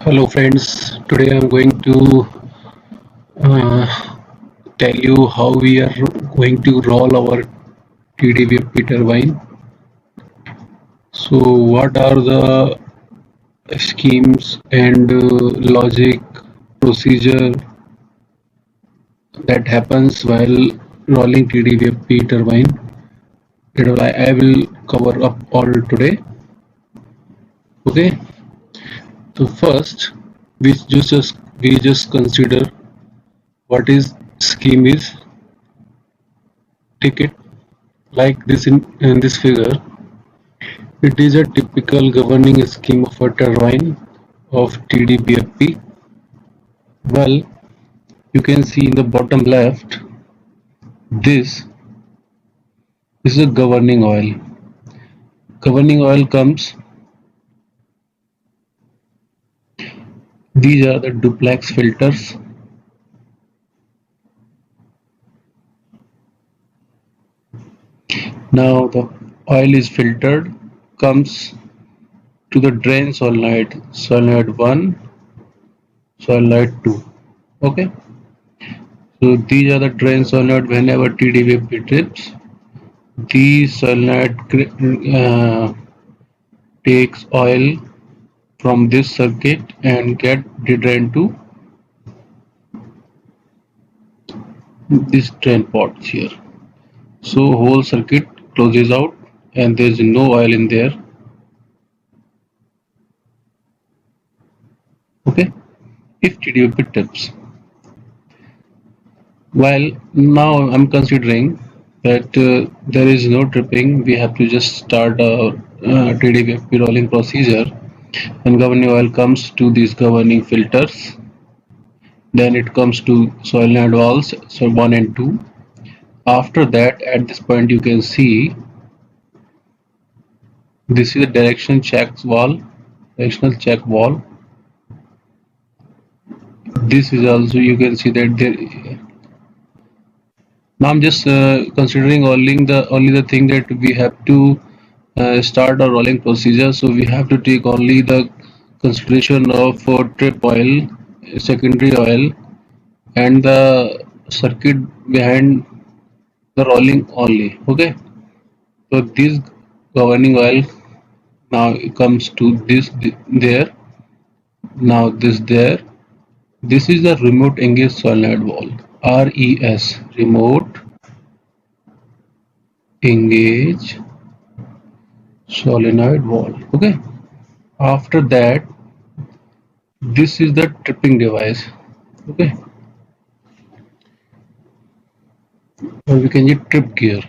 Hello friends, today I'm going to uh, tell you how we are going to roll our TDVFP turbine. So what are the schemes and logic procedure that happens while rolling TDVFP turbine that I will cover up all today. Okay, so first we just consider what is scheme is. Take it like this in this figure. It is a typical governing scheme of a turbine of TDBFP. Well, you can see in the bottom left, this is a governing oil. Governing oil comes, these are the duplex filters. Now the oil is filtered, comes to the drain solenoid 1, solenoid 2. Okay, so these are the drain solenoid whenever TDBFP trips. These solenoid takes oil from this circuit and get drained to this drain pot here. So whole circuit closes out and there is no oil in there. Okay, if TDP tips. While now I'm considering that there is no tripping, we have to just start a TDP rolling procedure. When governing oil comes to these governing filters, then it comes to solenoid valves, so 1 and 2. After that, at this point, you can see this is a directional check valve. This is also, you can see that there. Now I'm just considering only the thing that we have to start a rolling procedure. So we have to take only the consideration of trip oil, secondary oil, and the circuit behind the rolling only. Okay. So this governing oil now it comes to this there. Now this there. This is the remote engaged solenoid valve. RES, remote engaged solenoid valve. Okay. After that, this is the tripping device. Okay. Or we can use trip gear.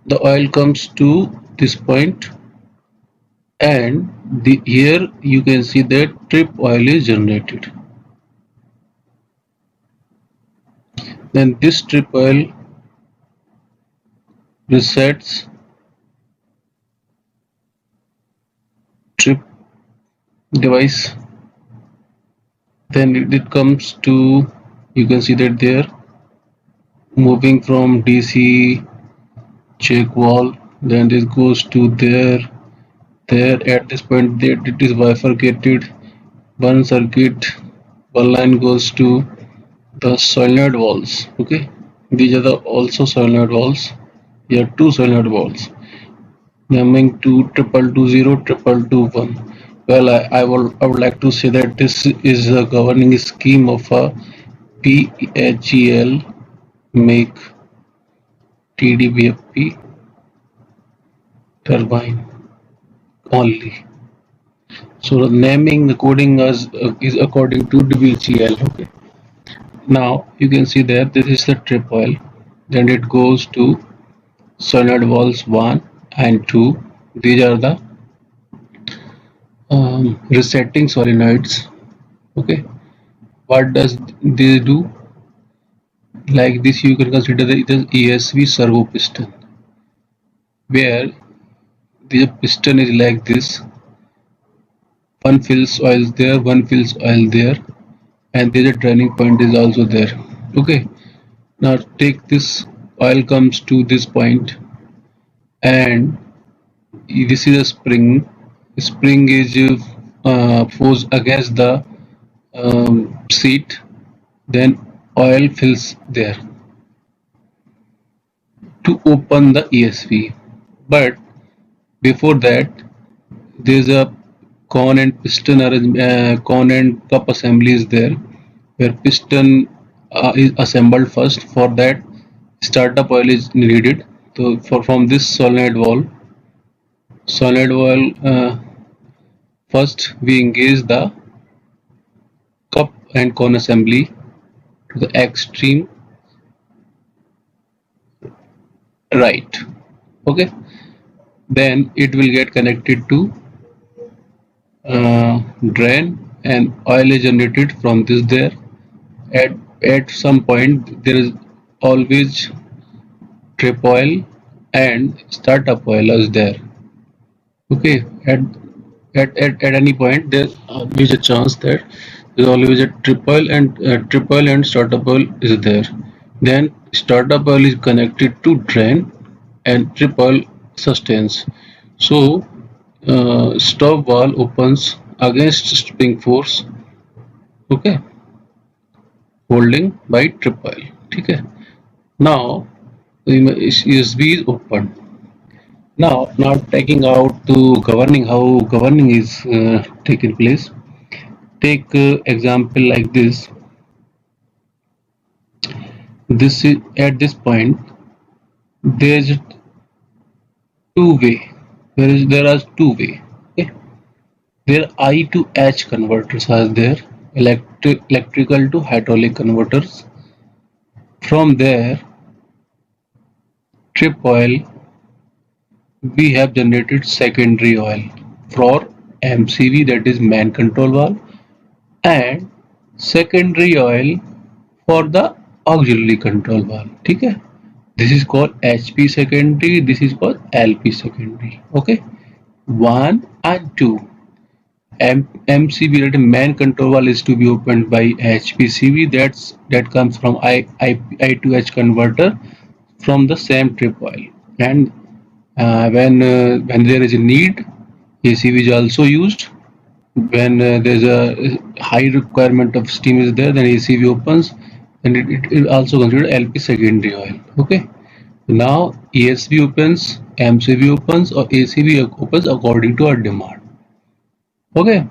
The oil comes to this point and here you can see that trip oil is generated. Then this trip oil resets trip device. Then it comes to, you can see that there, moving from DC check valve, then this goes to there. At this point there it is bifurcated. One circuit, one line goes to the solenoid valves. Okay, these are the also solenoid valves. Here two solenoid valves coming to 2220 2221. Well, I would like to say that this is a governing scheme of a PHEL make TDBFP turbine only. So the naming, the coding is according to WGL. Okay. Now you can see that this is the trip oil. Then it goes to solenoid valves 1 and 2. These are the resetting solenoids. Okay. What does this do? Like this, you can consider it as ESV servo piston, where the piston is like this. One fills oil there, one fills oil there, and there's a draining point is also there. Okay. Now take this oil comes to this point and this is a spring spring is forced against the seat, then oil fills there to open the ESV. But before that, there's a cone and piston cone and cup assembly is there, where piston is assembled first. For that, startup oil is needed. So from this solenoid valve, first we engage the cup and cone assembly to the extreme right. Okay, then it will get connected to drain, and oil is generated from this there. At some point there is always trip oil and startup oil is there. Okay, at any point there is a chance that there is always a trip oil and startup oil is there. Then startup oil is connected to drain and trip oil sustains. So stop valve opens against stripping force. Okay, holding by trip oil. Okay, now USB is open. Now taking out to governing, how governing is taking place. Take example like this. This is at this point there's two way. There are two way. Okay, there I to H converters are there. Electrical to hydraulic converters. From there, trip oil, we have generated secondary oil for MCV, that is main control valve, and secondary oil for the auxiliary control valve. Okay, this is called HP secondary, this is called LP secondary. Okay, 1 and 2. MCV, that is main control valve, is to be opened by HPCV. That comes from I to H converter from the same trip oil. And when there is a need, ACV is also used. When there's a high requirement of steam is there, then ACV opens, and it also considered LP secondary oil. Okay, now ESV opens, MCV opens, or ACV opens according to our demand. Okay,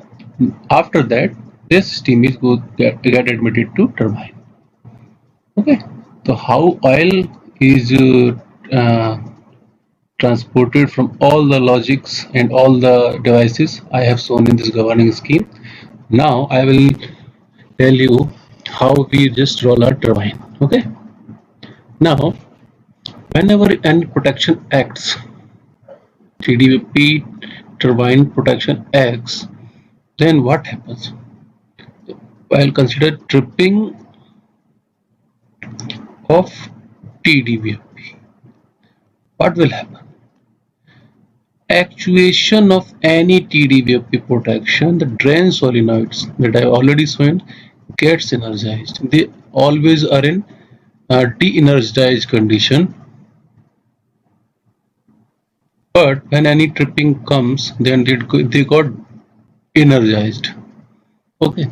after that this steam is get admitted to turbine. Okay, so how oil is transported from all the logics and all the devices I have shown in this governing scheme. Now I will tell you how we just roll our turbine. Okay, now whenever any protection acts, TDP turbine protection acts, then what happens? I'll consider tripping of TDVFP. What will happen? Actuation of any TDVFP protection, the drain solenoids that I have already shown gets energized. They always are in de-energized condition. But when any tripping comes, then they got energized. Okay,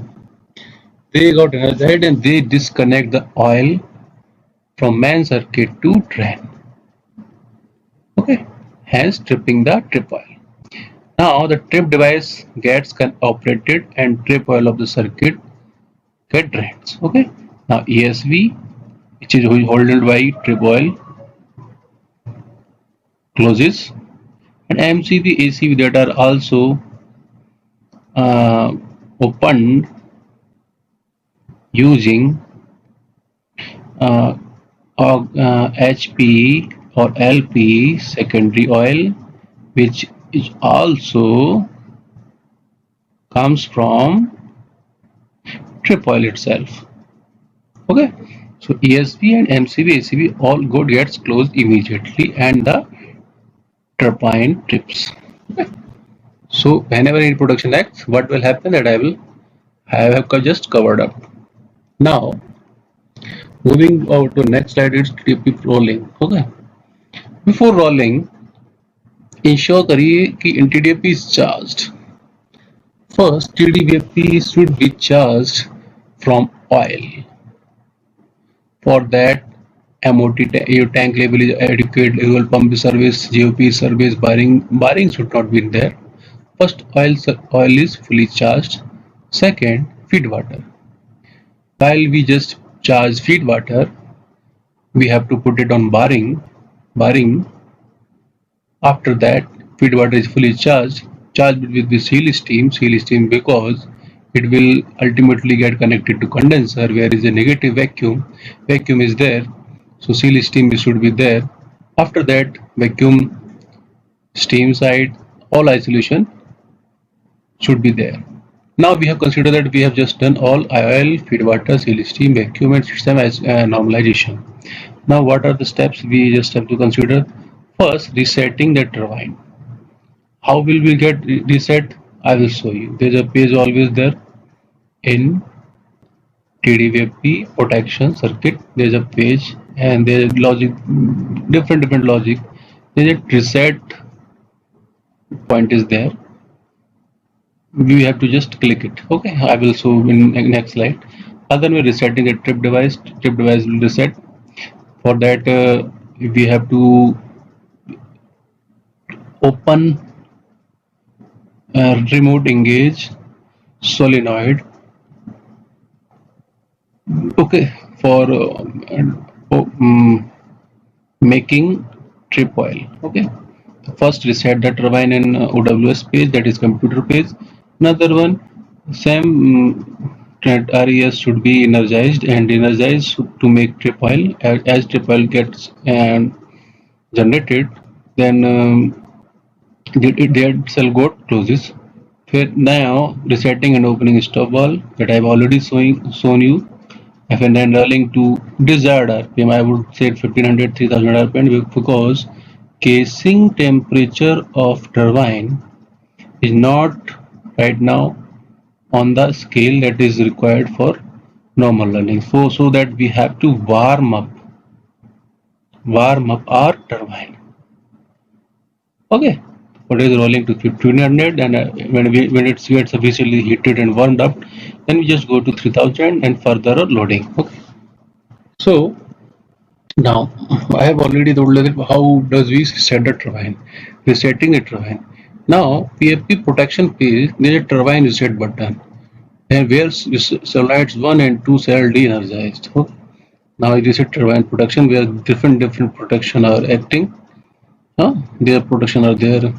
they got energized and they disconnect the oil from main circuit to drain. Okay, hence tripping the trip oil. Now the trip device gets operated and trip oil of the circuit get drained. Okay, now ESV, which is held by trip oil, closes, and MCV, ACV that are also opened using HP or LP secondary oil, which is also comes from trip oil itself. Okay, so ESV and MCV, ACV all good gets closed immediately and the turbine trips. Okay. So whenever any production acts, what will happen that I have just covered up. Now moving over to next slide is TP rolling. Okay, before rolling ensure करिए TDFP is charged. First, TDFP should be charged from oil. For that, MOT your tank level is adequate, fuel pump service, GOP service, barring should not be there. First, oil is fully charged. Second, feed water. While we just charge feed water, we have to put it on barring. After that, feed water is fully charged with this seal steam because it will ultimately get connected to condenser where is a negative vacuum is there, so seal steam should be there. After that, vacuum, steam side, all isolation should be there. Now we have considered that we have just done all oil, feed water, seal steam, vacuum and system as normalization. Now what are the steps we just have to consider? First, resetting the turbine. How will we get reset? I will show you. There's a page always there in TDFP protection circuit. There's a page and there's logic, different logic. There's a reset point is there. We have to just click it. Okay, I will show in next slide. Other way, resetting a trip device will reset. For that, we have to open remote engage solenoid. Okay, for making trip oil. Okay, first reset the turbine in OWS page, that is computer page. Another one, same RES should be energized to make trip oil. As trip oil gets generated, then their cell got closes. Now resetting and opening stop valve that I've already shown you. And then rolling to desired RPM, I would say 1500 3000 RPM because casing temperature of turbine is not right now on the scale that is required for normal running. So that we have to warm up our turbine. Okay, what is rolling to 1500, and when it gets sufficiently heated and warmed up, then we just go to 3000 and further loading. Okay, so now I have already told you how does we set the turbine, resetting the turbine. Now PFP protection page, there is a turbine reset button and where satellites 1 and 2 shall de-energized. Okay. Now it is a turbine protection where different protection are acting. Their protection are there.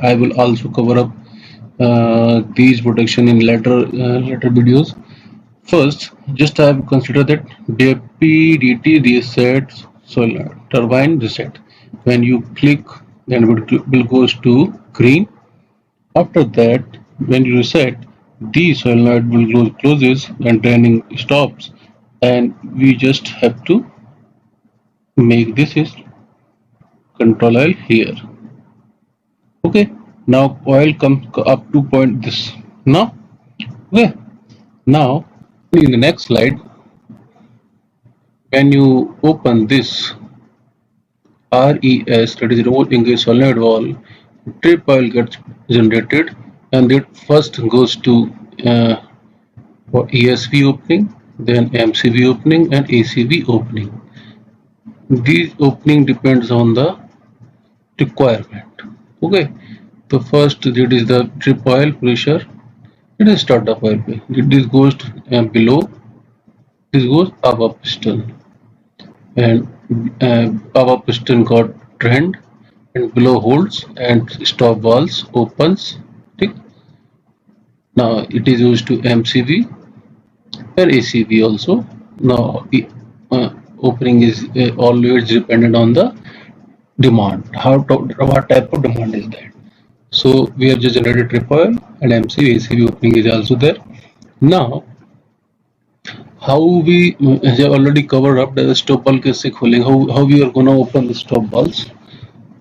I will also cover up these protection in later videos. First, just I have considered that DP reset solar turbine reset. When you click, then it will goes to green. After that, when you reset, the solenoid will closes and draining stops, and we just have to make this is control oil here. Okay, now oil comes up to point this. Now, okay, now in the next slide, when you open this RES, that is remote engage solenoid valve, trip oil gets generated, and it first goes to ESV opening, then MCV opening, and ACV opening. These opening depends on the requirement. Okay, the first it is the trip oil pressure. It is startup oil. This goes to, below. This goes above piston, and above piston got drained, and below holds and stop valves opens. Okay. Now it is used to MCV and ACV also. Now opening is always dependent on the demand. What type of demand is that? So we have just generated trip oil and MCV, ACV opening is also there. Now how we have already covered up the stop valve case cooling. How we are gonna open the stop valves?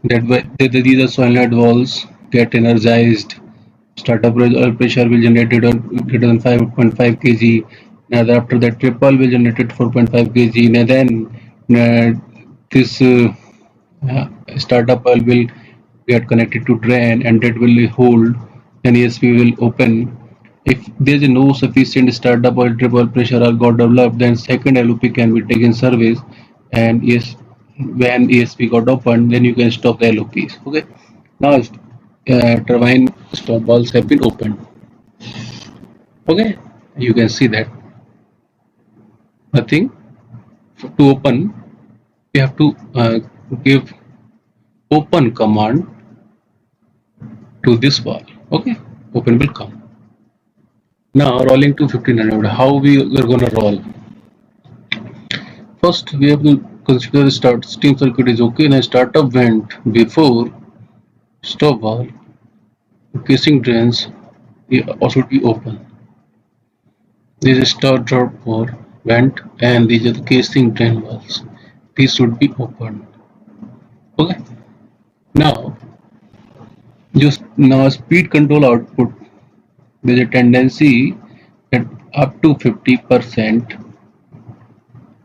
That way these are solenoid valves get energized. Startup oil pressure will generate on greater than 5.5 kg. Now after that trip oil will generate 4.5 kg. And then this startup oil will get connected to drain, and that will hold, then ESP will open. If there is no sufficient startup or triple pressure are got developed, then second LOP can be taken service, and yes, when ESP got opened, then you can stop the LOPs. Okay. Now turbine stop valves have been opened. Okay, you can see that nothing to open. We have to give open command to this valve. Okay, open will come. Now rolling to 1500. How we are gonna roll? First, we have to consider the start steam circuit is okay, and startup vent before stop valve. Casing drains should be open. This is start drop for vent, and these are the casing drain valves. These should be open. Okay. Now, just now speed control output. There is a tendency that up to 50%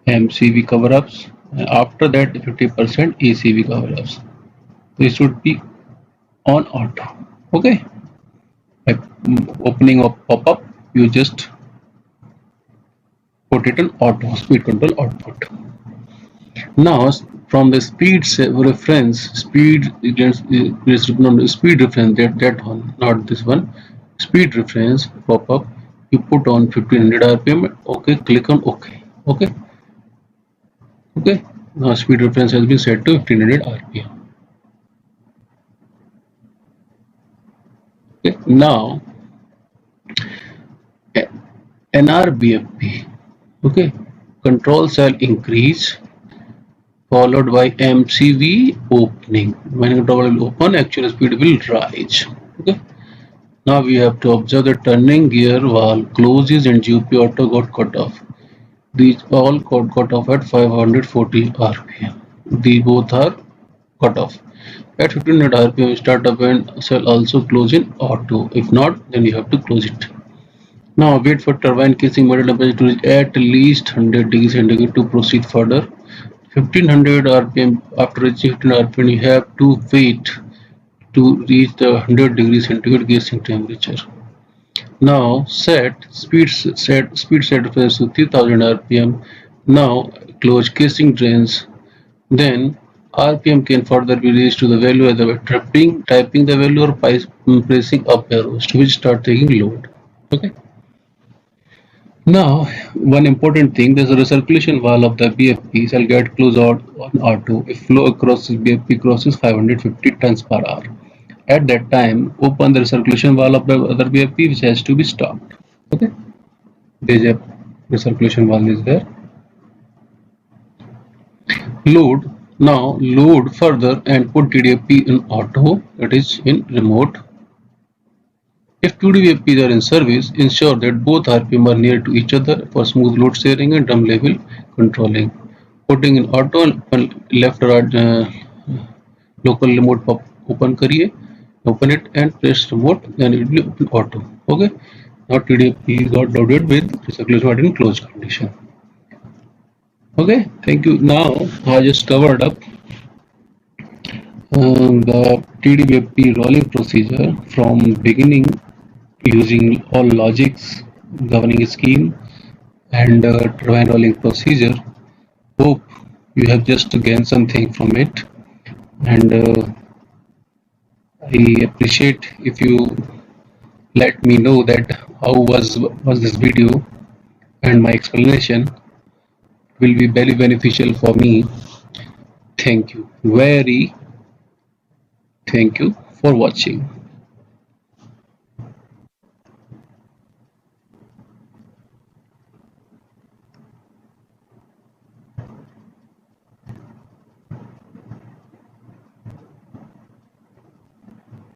MCV cover-ups, and after that 50% ECV cover-ups. This should be on auto. Okay. By opening of pop-up, you just put it on auto speed control output. Now from the speed reference, speed reference, that one, not this one, speed reference pop-up, you put on 1500 RPM. Okay, click on OK. Okay. Okay. Now speed reference has been set to 1500 RPM. Okay. Now NRBFP. Okay. Control cell increase followed by MCV opening. When control will open, actual speed will rise. Okay. Now we have to observe the turning gear valve closes and GOP auto got cut off. These all got cut off at 540 RPM. These both are cut off. At 1500 RPM, startup and cell also close in auto. If not, then you have to close it. Now wait for turbine casing metal temperature to reach at least 100 degrees centigrade to proceed further. 1500 RPM, after reaching 1500 RPM, you have to wait to reach the 100 degrees centigrade casing temperature. Now speed set reference to 3000 RPM. Now close casing drains. Then RPM can further be raised to the value either by typing the value or by pressing up arrows to which start taking load. Okay. Now, one important thing, there's a recirculation valve of the BFP shall get closed out on R2 if flow across BFP crosses 550 tons per hour. At that time, open the recirculation valve of the other BFP which has to be stopped. Okay, there's a recirculation valve is there. Load. Now load further and put DDFP in auto, that is in remote. If two DVFPs are in service, ensure that both RPM are near to each other for smooth load sharing and drum level controlling. Putting in auto and left or local remote pop open करिए, open it and press remote, then it will open auto. Okay. Now TDP got loaded with recirculation in closed condition. Okay. Thank you. Now I just covered up the TDBFP rolling procedure from beginning using all logics, governing scheme, and turbine rolling procedure. Hope you have just gained something from it, and I appreciate if you let me know that how was this video, and my explanation will be very beneficial for me. Thank you for watching.